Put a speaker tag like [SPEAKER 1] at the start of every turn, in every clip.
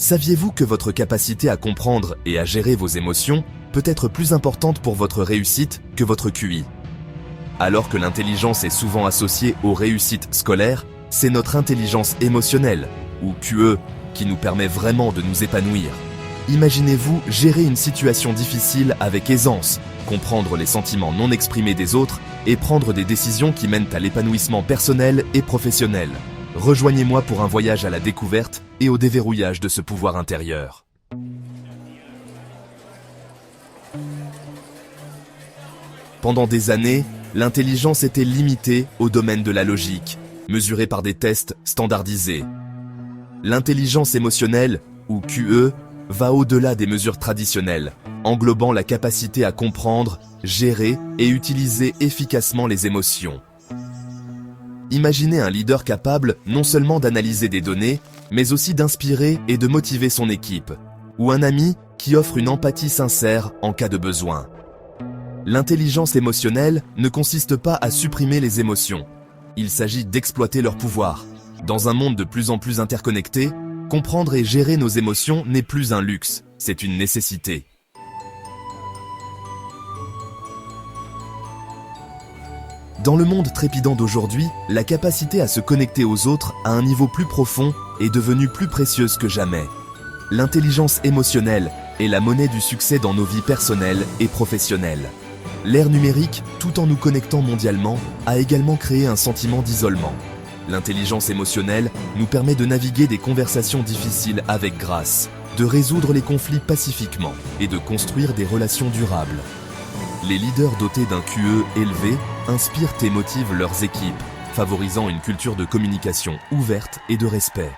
[SPEAKER 1] Saviez-vous que votre capacité à comprendre et à gérer vos émotions peut être plus importante pour votre réussite que votre QI? Alors que l'intelligence est souvent associée aux réussites scolaires, c'est notre intelligence émotionnelle, ou QE, qui nous permet vraiment de nous épanouir. Imaginez-vous gérer une situation difficile avec aisance, comprendre les sentiments non exprimés des autres et prendre des décisions qui mènent à l'épanouissement personnel et professionnel. Rejoignez-moi pour un voyage à la découverte et au déverrouillage de ce pouvoir intérieur. Pendant des années, l'intelligence était limitée au domaine de la logique, mesurée par des tests standardisés. L'intelligence émotionnelle, ou QE, va au-delà des mesures traditionnelles, englobant la capacité à comprendre, gérer et utiliser efficacement les émotions. Imaginez un leader capable non seulement d'analyser des données, mais aussi d'inspirer et de motiver son équipe, ou un ami qui offre une empathie sincère en cas de besoin. L'intelligence émotionnelle ne consiste pas à supprimer les émotions. Il s'agit d'exploiter leur pouvoir. Dans un monde de plus en plus interconnecté, comprendre et gérer nos émotions n'est plus un luxe, c'est une nécessité. Dans le monde trépidant d'aujourd'hui, la capacité à se connecter aux autres à un niveau plus profond est devenue plus précieuse que jamais. L'intelligence émotionnelle est la monnaie du succès dans nos vies personnelles et professionnelles. L'ère numérique, tout en nous connectant mondialement, a également créé un sentiment d'isolement. L'intelligence émotionnelle nous permet de naviguer des conversations difficiles avec grâce, de résoudre les conflits pacifiquement et de construire des relations durables. Les leaders dotés d'un QE élevé inspirent et motivent leurs équipes, favorisant une culture de communication ouverte et de respect.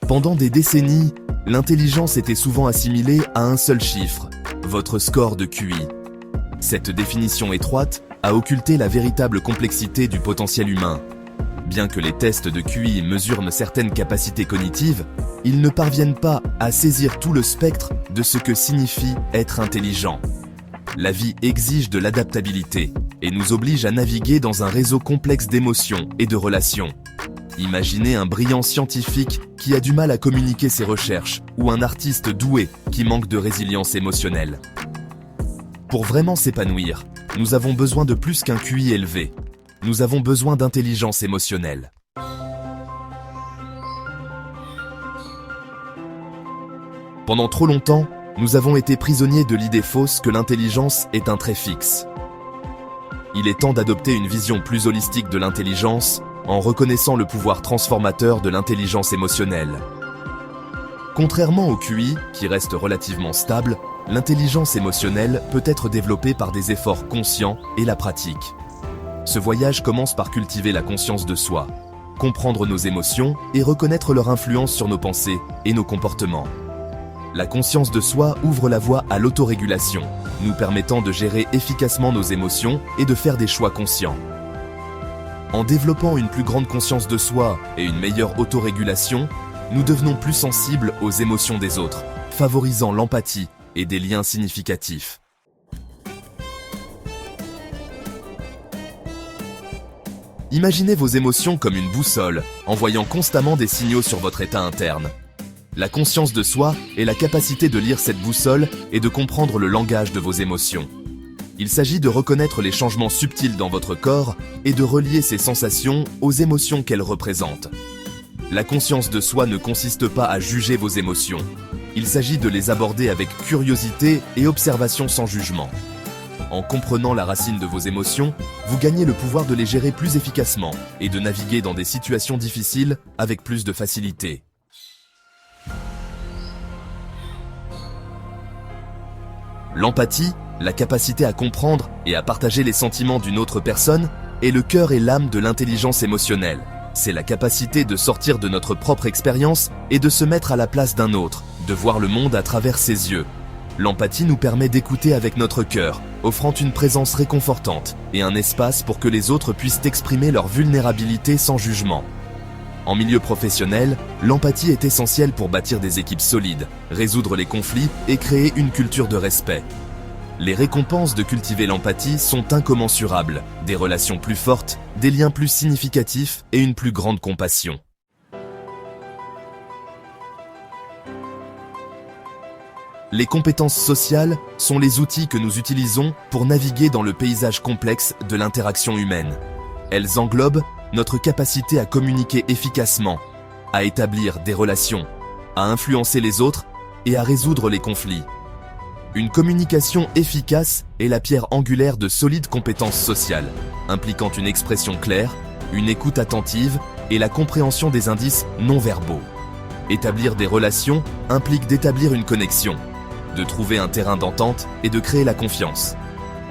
[SPEAKER 1] Pendant des décennies, l'intelligence était souvent assimilée à un seul chiffre, votre score de QI. Cette définition étroite a occulté la véritable complexité du potentiel humain. Bien que les tests de QI mesurent certaines capacités cognitives, ils ne parviennent pas à saisir tout le spectre de ce que signifie être intelligent. La vie exige de l'adaptabilité et nous oblige à naviguer dans un réseau complexe d'émotions et de relations. Imaginez un brillant scientifique qui a du mal à communiquer ses recherches ou un artiste doué qui manque de résilience émotionnelle. Pour vraiment s'épanouir, nous avons besoin de plus qu'un QI élevé. Nous avons besoin d'intelligence émotionnelle. Pendant trop longtemps, nous avons été prisonniers de l'idée fausse que l'intelligence est un trait fixe. Il est temps d'adopter une vision plus holistique de l'intelligence en reconnaissant le pouvoir transformateur de l'intelligence émotionnelle. Contrairement au QI, qui reste relativement stable, l'intelligence émotionnelle peut être développée par des efforts conscients et la pratique. Ce voyage commence par cultiver la conscience de soi, comprendre nos émotions et reconnaître leur influence sur nos pensées et nos comportements. La conscience de soi ouvre la voie à l'autorégulation, nous permettant de gérer efficacement nos émotions et de faire des choix conscients. En développant une plus grande conscience de soi et une meilleure autorégulation, nous devenons plus sensibles aux émotions des autres, favorisant l'empathie et des liens significatifs. Imaginez vos émotions comme une boussole, envoyant constamment des signaux sur votre état interne. La conscience de soi est la capacité de lire cette boussole et de comprendre le langage de vos émotions. Il s'agit de reconnaître les changements subtils dans votre corps et de relier ces sensations aux émotions qu'elles représentent. La conscience de soi ne consiste pas à juger vos émotions. Il s'agit de les aborder avec curiosité et observation sans jugement. En comprenant la racine de vos émotions, vous gagnez le pouvoir de les gérer plus efficacement et de naviguer dans des situations difficiles avec plus de facilité. L'empathie, la capacité à comprendre et à partager les sentiments d'une autre personne, est le cœur et l'âme de l'intelligence émotionnelle. C'est la capacité de sortir de notre propre expérience et de se mettre à la place d'un autre, de voir le monde à travers ses yeux. L'empathie nous permet d'écouter avec notre cœur, offrant une présence réconfortante et un espace pour que les autres puissent exprimer leur vulnérabilité sans jugement. En milieu professionnel, l'empathie est essentielle pour bâtir des équipes solides, résoudre les conflits et créer une culture de respect. Les récompenses de cultiver l'empathie sont incommensurables, des relations plus fortes, des liens plus significatifs et une plus grande compassion. Les compétences sociales sont les outils que nous utilisons pour naviguer dans le paysage complexe de l'interaction humaine. Elles englobent notre capacité à communiquer efficacement, à établir des relations, à influencer les autres et à résoudre les conflits. Une communication efficace est la pierre angulaire de solides compétences sociales, impliquant une expression claire, une écoute attentive et la compréhension des indices non-verbaux. Établir des relations implique d'établir une connexion, de trouver un terrain d'entente et de créer la confiance.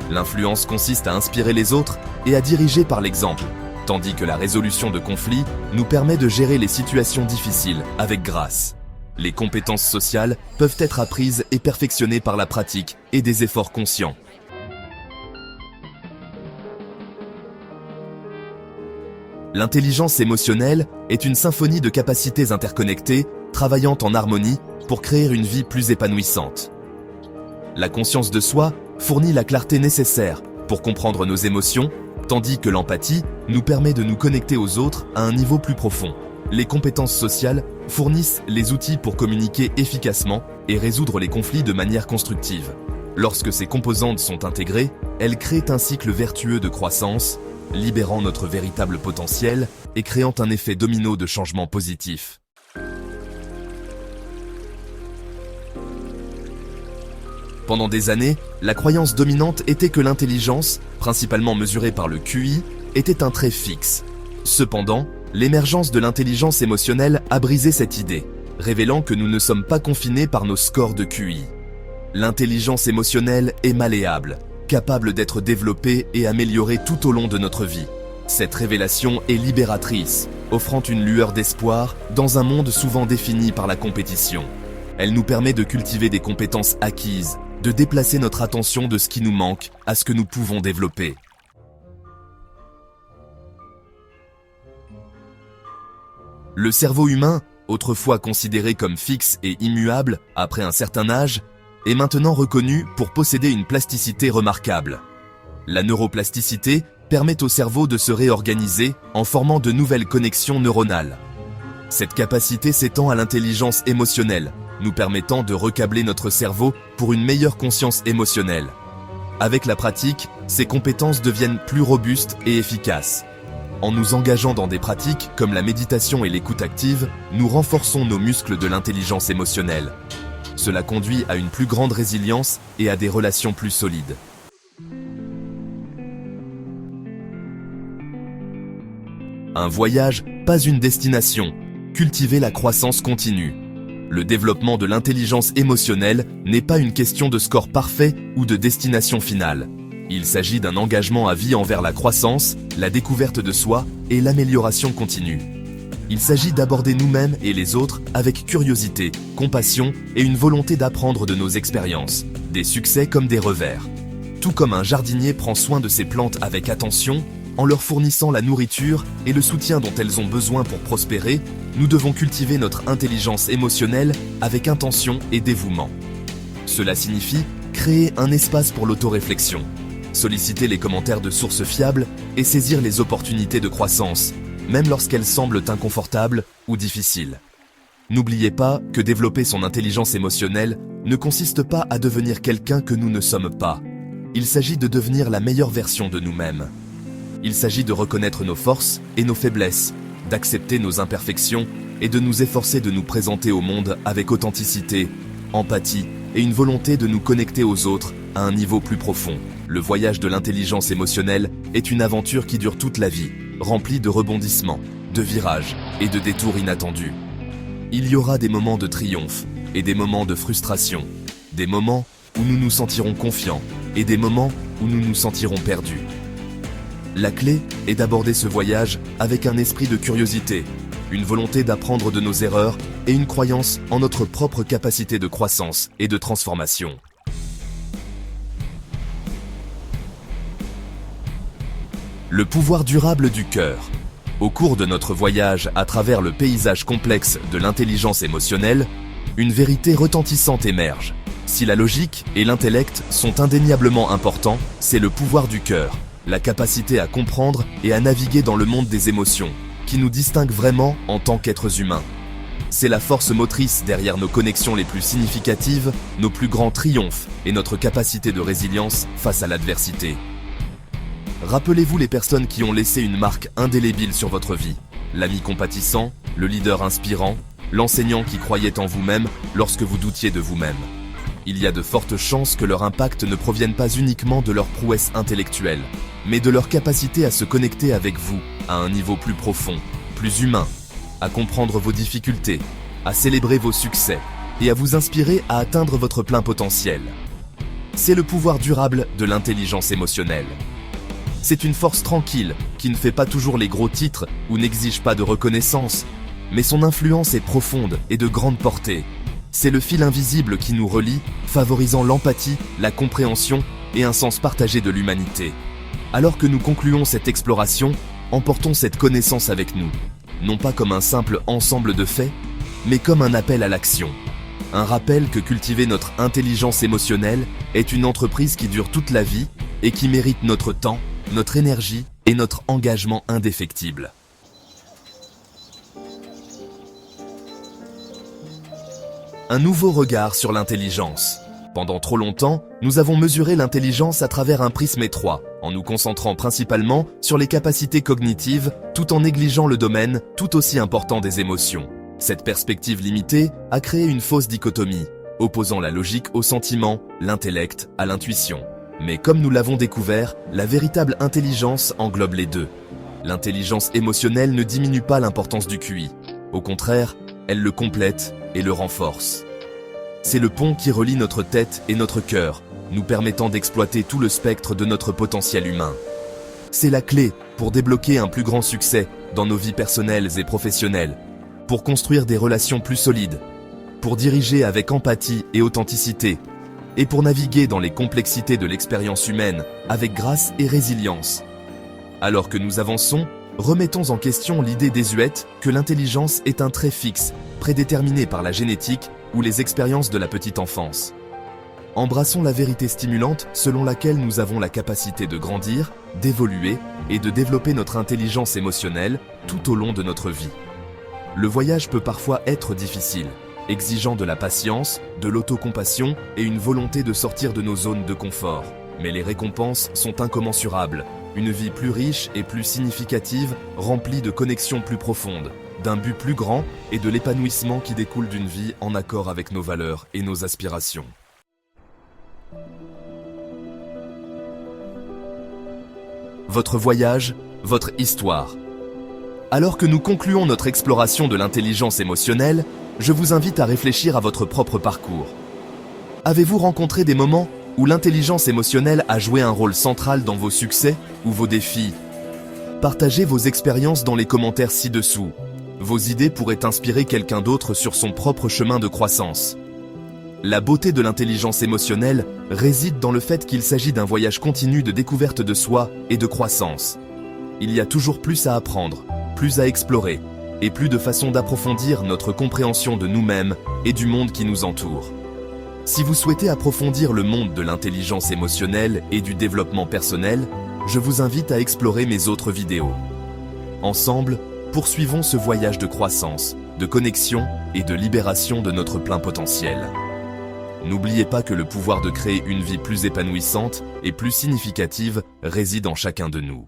[SPEAKER 1] L'influence consiste à inspirer les autres et à diriger par l'exemple, tandis que la résolution de conflits nous permet de gérer les situations difficiles avec grâce. Les compétences sociales peuvent être apprises et perfectionnées par la pratique et des efforts conscients. L'intelligence émotionnelle est une symphonie de capacités interconnectées, travaillant en harmonie pour créer une vie plus épanouissante. La conscience de soi fournit la clarté nécessaire pour comprendre nos émotions, tandis que l'empathie nous permet de nous connecter aux autres à un niveau plus profond. Les compétences sociales fournissent les outils pour communiquer efficacement et résoudre les conflits de manière constructive. Lorsque ces composantes sont intégrées, elles créent un cycle vertueux de croissance, libérant notre véritable potentiel et créant un effet domino de changement positif. Pendant des années, la croyance dominante était que l'intelligence, principalement mesurée par le QI, était un trait fixe. Cependant, l'émergence de l'intelligence émotionnelle a brisé cette idée, révélant que nous ne sommes pas confinés par nos scores de QI. L'intelligence émotionnelle est malléable, capable d'être développée et améliorée tout au long de notre vie. Cette révélation est libératrice, offrant une lueur d'espoir dans un monde souvent défini par la compétition. Elle nous permet de cultiver des compétences acquises, de déplacer notre attention de ce qui nous manque à ce que nous pouvons développer. Le cerveau humain, autrefois considéré comme fixe et immuable après un certain âge, est maintenant reconnu pour posséder une plasticité remarquable. La neuroplasticité permet au cerveau de se réorganiser en formant de nouvelles connexions neuronales. Cette capacité s'étend à l'intelligence émotionnelle, nous permettant de recabler notre cerveau pour une meilleure conscience émotionnelle. Avec la pratique, ces compétences deviennent plus robustes et efficaces. En nous engageant dans des pratiques comme la méditation et l'écoute active, nous renforçons nos muscles de l'intelligence émotionnelle. Cela conduit à une plus grande résilience et à des relations plus solides. Un voyage, pas une destination. Cultiver la croissance continue. Le développement de l'intelligence émotionnelle n'est pas une question de score parfait ou de destination finale. Il s'agit d'un engagement à vie envers la croissance, la découverte de soi et l'amélioration continue. Il s'agit d'aborder nous-mêmes et les autres avec curiosité, compassion et une volonté d'apprendre de nos expériences, des succès comme des revers. Tout comme un jardinier prend soin de ses plantes avec attention, en leur fournissant la nourriture et le soutien dont elles ont besoin pour prospérer, nous devons cultiver notre intelligence émotionnelle avec intention et dévouement. Cela signifie créer un espace pour l'autoréflexion, solliciter les commentaires de sources fiables et saisir les opportunités de croissance, même lorsqu'elles semblent inconfortables ou difficiles. N'oubliez pas que développer son intelligence émotionnelle ne consiste pas à devenir quelqu'un que nous ne sommes pas. Il s'agit de devenir la meilleure version de nous-mêmes. Il s'agit de reconnaître nos forces et nos faiblesses, d'accepter nos imperfections et de nous efforcer de nous présenter au monde avec authenticité, empathie et une volonté de nous connecter aux autres à un niveau plus profond. Le voyage de l'intelligence émotionnelle est une aventure qui dure toute la vie, remplie de rebondissements, de virages et de détours inattendus. Il y aura des moments de triomphe et des moments de frustration, des moments où nous nous sentirons confiants et des moments où nous nous sentirons perdus. La clé est d'aborder ce voyage avec un esprit de curiosité, une volonté d'apprendre de nos erreurs et une croyance en notre propre capacité de croissance et de transformation. Le pouvoir durable du cœur. Au cours de notre voyage à travers le paysage complexe de l'intelligence émotionnelle, une vérité retentissante émerge. Si la logique et l'intellect sont indéniablement importants, c'est le pouvoir du cœur, la capacité à comprendre et à naviguer dans le monde des émotions, qui nous distingue vraiment en tant qu'êtres humains. C'est la force motrice derrière nos connexions les plus significatives, nos plus grands triomphes et notre capacité de résilience face à l'adversité. Rappelez-vous les personnes qui ont laissé une marque indélébile sur votre vie. L'ami compatissant, le leader inspirant, l'enseignant qui croyait en vous-même lorsque vous doutiez de vous-même. Il y a de fortes chances que leur impact ne provienne pas uniquement de leur prouesse intellectuelle, mais de leur capacité à se connecter avec vous à un niveau plus profond, plus humain, à comprendre vos difficultés, à célébrer vos succès et à vous inspirer à atteindre votre plein potentiel. C'est le pouvoir durable de l'intelligence émotionnelle. C'est une force tranquille qui ne fait pas toujours les gros titres ou n'exige pas de reconnaissance, mais son influence est profonde et de grande portée. C'est le fil invisible qui nous relie, favorisant l'empathie, la compréhension et un sens partagé de l'humanité. Alors que nous concluons cette exploration, emportons cette connaissance avec nous, non pas comme un simple ensemble de faits, mais comme un appel à l'action. Un rappel que cultiver notre intelligence émotionnelle est une entreprise qui dure toute la vie et qui mérite notre temps, notre énergie et notre engagement indéfectible. Un nouveau regard sur l'intelligence. Pendant trop longtemps, nous avons mesuré l'intelligence à travers un prisme étroit, en nous concentrant principalement sur les capacités cognitives, tout en négligeant le domaine tout aussi important des émotions. Cette perspective limitée a créé une fausse dichotomie, opposant la logique au sentiment, l'intellect à l'intuition. Mais comme nous l'avons découvert, la véritable intelligence englobe les deux. L'intelligence émotionnelle ne diminue pas l'importance du QI. Au contraire, elle le complète et le renforce. C'est le pont qui relie notre tête et notre cœur, nous permettant d'exploiter tout le spectre de notre potentiel humain. C'est la clé pour débloquer un plus grand succès dans nos vies personnelles et professionnelles, pour construire des relations plus solides, pour diriger avec empathie et authenticité, et pour naviguer dans les complexités de l'expérience humaine avec grâce et résilience. Alors que nous avançons, remettons en question l'idée désuète que l'intelligence est un trait fixe, prédéterminé par la génétique ou les expériences de la petite enfance. Embrassons la vérité stimulante selon laquelle nous avons la capacité de grandir, d'évoluer et de développer notre intelligence émotionnelle tout au long de notre vie. Le voyage peut parfois être difficile, exigeant de la patience, de l'autocompassion et une volonté de sortir de nos zones de confort. Mais les récompenses sont incommensurables. Une vie plus riche et plus significative, remplie de connexions plus profondes, d'un but plus grand et de l'épanouissement qui découle d'une vie en accord avec nos valeurs et nos aspirations. Votre voyage, votre histoire. Alors que nous concluons notre exploration de l'intelligence émotionnelle, je vous invite à réfléchir à votre propre parcours. Avez-vous rencontré des moments où l'intelligence émotionnelle a joué un rôle central dans vos succès ou vos défis? Partagez vos expériences dans les commentaires ci-dessous. Vos idées pourraient inspirer quelqu'un d'autre sur son propre chemin de croissance. La beauté de l'intelligence émotionnelle réside dans le fait qu'il s'agit d'un voyage continu de découverte de soi et de croissance. Il y a toujours plus à apprendre, plus à explorer, et plus de façons d'approfondir notre compréhension de nous-mêmes et du monde qui nous entoure. Si vous souhaitez approfondir le monde de l'intelligence émotionnelle et du développement personnel, je vous invite à explorer mes autres vidéos. Ensemble, poursuivons ce voyage de croissance, de connexion et de libération de notre plein potentiel. N'oubliez pas que le pouvoir de créer une vie plus épanouissante et plus significative réside en chacun de nous.